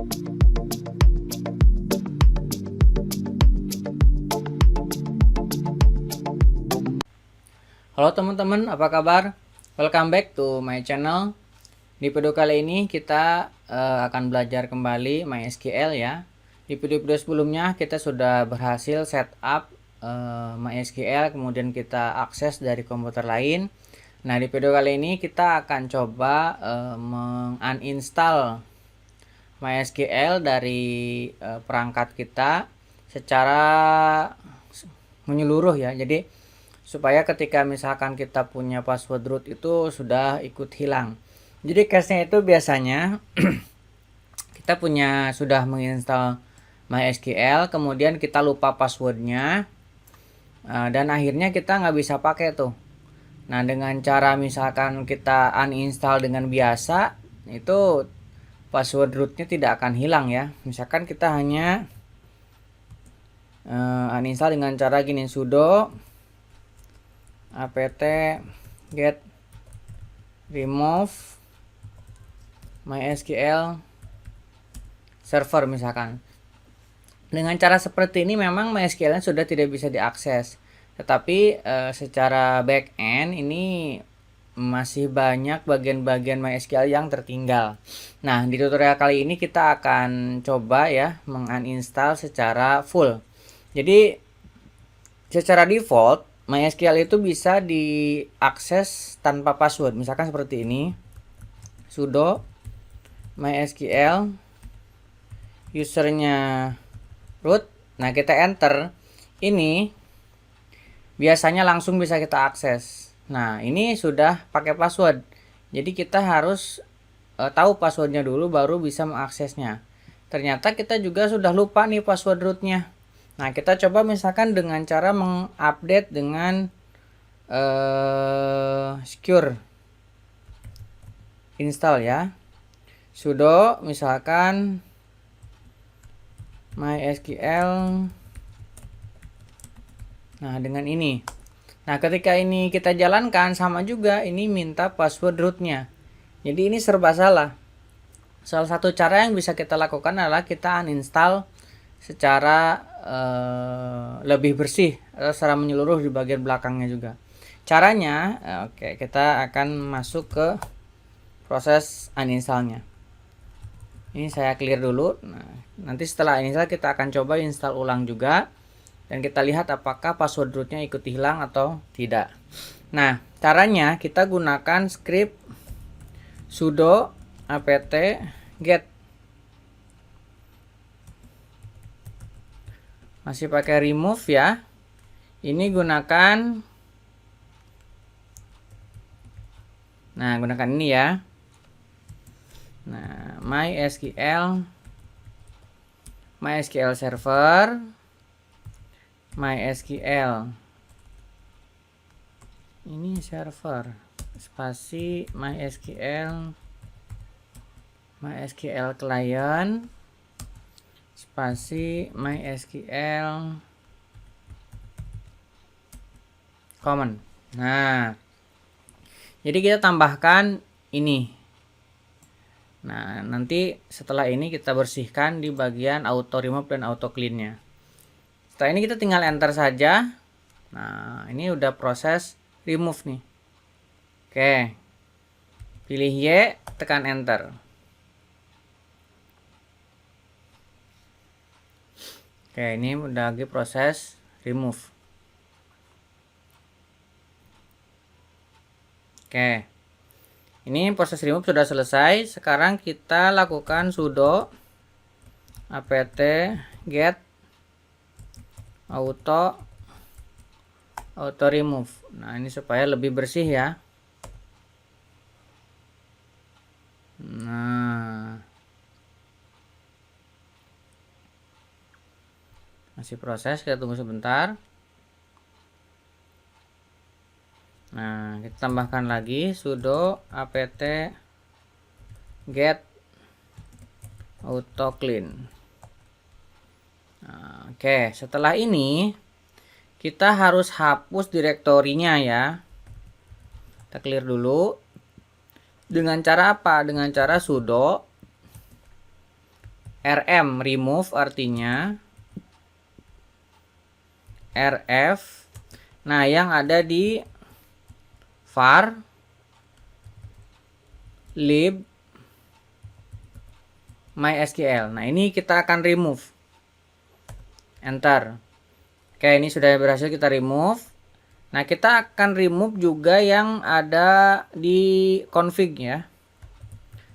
Halo teman-teman, apa kabar? Welcome back to my channel. Di video kali ini kita akan belajar kembali MySQL ya. Di video-video sebelumnya kita sudah berhasil setup MySQL, kemudian kita akses dari komputer lain. Nah, di video kali ini kita akan coba menguninstall MySQL dari perangkat kita secara menyeluruh ya. Jadi supaya ketika misalkan kita punya password root itu sudah ikut hilang. Jadi case-nya itu biasanya kita sudah menginstal MySQL, kemudian kita lupa passwordnya, dan akhirnya kita nggak bisa pakai tuh. Nah, dengan cara misalkan kita uninstall dengan biasa, itu password rootnya tidak akan hilang ya. Misalkan kita hanya uninstall dengan cara gini, sudo apt get remove MySQL server misalkan. Dengan cara seperti ini memang MySQL sudah tidak bisa diakses, tetapi secara backend ini masih banyak bagian-bagian MySQL yang tertinggal. Nah, di tutorial kali ini kita akan coba ya menguninstall secara full. Jadi secara default MySQL itu bisa diakses tanpa password. Misalkan seperti ini. Sudo MySQL usernya root. Nah, kita enter. Ini biasanya langsung bisa kita akses. Nah, ini sudah pakai password. Jadi kita harus tahu passwordnya dulu baru bisa mengaksesnya. Ternyata kita juga sudah lupa nih password rootnya. Nah, kita coba misalkan dengan cara mengupdate dengan secure install ya. Sudo misalkan MySQL. Nah, dengan ini. Nah, ketika ini kita jalankan sama juga ini minta password rootnya. Jadi ini serba salah. Salah satu cara yang bisa kita lakukan adalah kita uninstall secara lebih bersih atau secara menyeluruh di bagian belakangnya juga. Caranya, oke, kita akan masuk ke proses uninstallnya. Ini saya clear dulu. Nah, nanti setelah install kita akan coba install ulang juga dan kita lihat apakah password rootnya ikut hilang atau tidak. Nah, caranya kita gunakan script sudo apt get. Masih pakai remove ya. Ini gunakan, nah gunakan ini ya. Nah, MySQL server, MySQL. Ini server, spasi MySQL client, spasi MySQL common. Nah, jadi kita tambahkan ini. Nah, nanti setelah ini kita bersihkan di bagian auto remove dan auto clean-nya. Setelah ini kita tinggal enter saja. Nah, ini udah proses remove nih. Oke. Pilih Y, tekan enter. Oke, ini udah lagi proses remove. Oke. Ini proses remove sudah selesai. Sekarang kita lakukan sudo apt get auto remove. Nah, ini supaya lebih bersih ya. Nah, masih proses, kita tunggu sebentar. Nah, kita tambahkan lagi sudo apt get auto clean. Nah, oke, setelah ini kita harus hapus direktorinya ya. Kita clear dulu. Dengan cara apa? Dengan cara sudo rm remove artinya rf. Nah, yang ada di var lib MySQL. Nah, ini kita akan remove. Enter. Oke, ini sudah berhasil kita remove. Nah, kita akan remove juga yang ada di config ya.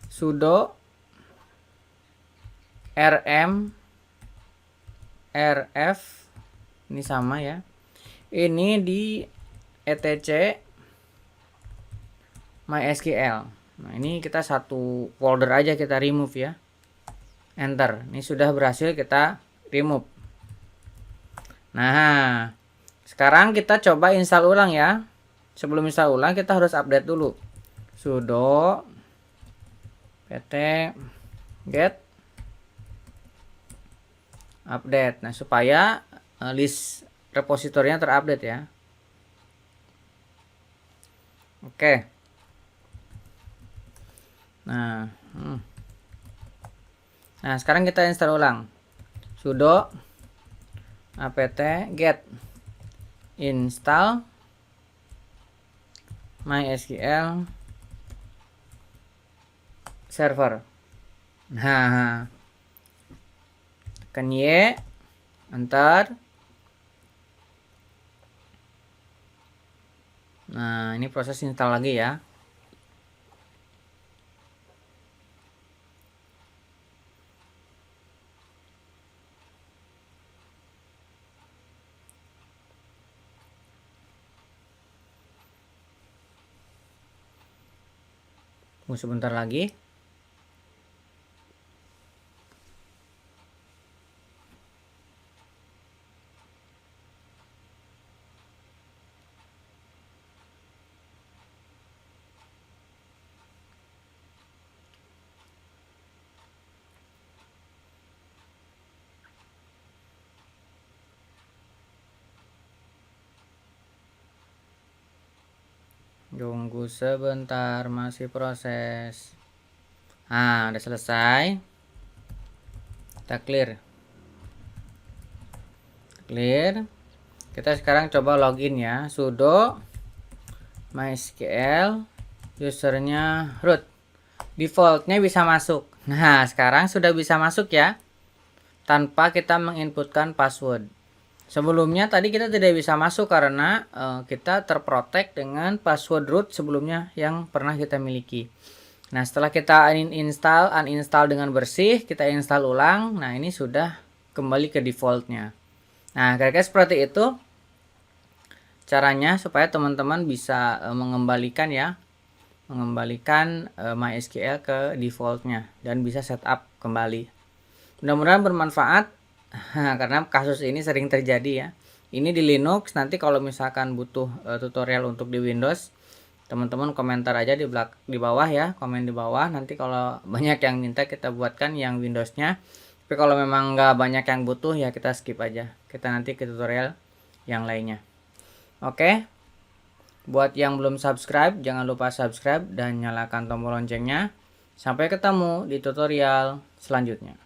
Sudo rm rf, ini sama ya. Ini di etc MySQL. Nah, ini kita satu folder aja kita remove ya. Enter. Ini sudah berhasil kita remove. Nah, sekarang kita coba install ulang ya. Sebelum install ulang kita harus update dulu. Sudo pt get update. Nah, supaya list repositorinya terupdate ya. Oke. Nah, nah, sekarang kita install ulang. Sudo apt get install MySQL server. Nah, tekan Y, enter. Nah, ini proses install lagi ya. Tunggu sebentar lagi. Tunggu sebentar, masih proses. Nah, udah selesai. Kita clear. Kita sekarang coba login ya. Sudo MySQL, usernya root. Defaultnya bisa masuk. Nah, sekarang sudah bisa masuk ya, tanpa kita menginputkan password. Sebelumnya tadi kita tidak bisa masuk karena kita terprotek dengan password root sebelumnya yang pernah kita miliki. Nah, setelah kita uninstall dengan bersih, kita install ulang. Nah, ini sudah kembali ke defaultnya. Nah, kira-kira seperti itu caranya supaya teman-teman bisa mengembalikan MySQL ke defaultnya dan bisa setup kembali. Mudah-mudahan bermanfaat. Karena kasus ini sering terjadi ya. Ini di Linux, nanti kalau misalkan butuh tutorial untuk di Windows, teman-teman komentar aja di bawah ya, komen di bawah. Nanti kalau banyak yang minta kita buatkan yang Windowsnya. Tapi kalau memang nggak banyak yang butuh ya kita skip aja. Kita nanti ke tutorial yang lainnya. Oke. Buat yang belum subscribe, jangan lupa subscribe dan nyalakan tombol loncengnya. Sampai ketemu di tutorial selanjutnya.